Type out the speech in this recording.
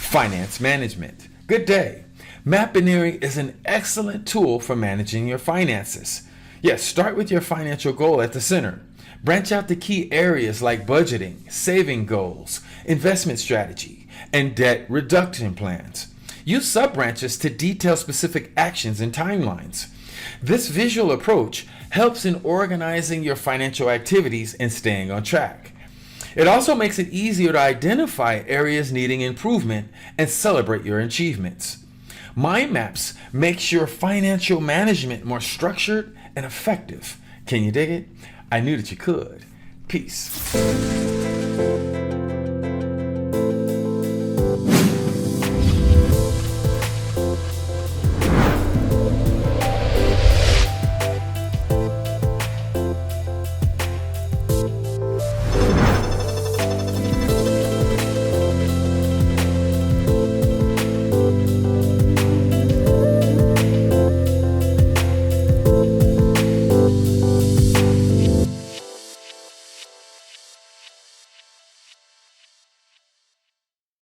Finance management. Good day. Mappineering is an excellent tool for managing your finances. Yes, start with your financial goal at the center. Branch out to key areas like budgeting, saving goals, investment strategy, and debt reduction plans. Use sub-branches to detail specific actions and timelines. This visual approach helps in organizing your financial activities and staying on track. It also makes it easier to identify areas needing improvement and celebrate your achievements. Mind maps makes your financial management more structured and effective. Can you dig it? I knew that you could. Peace.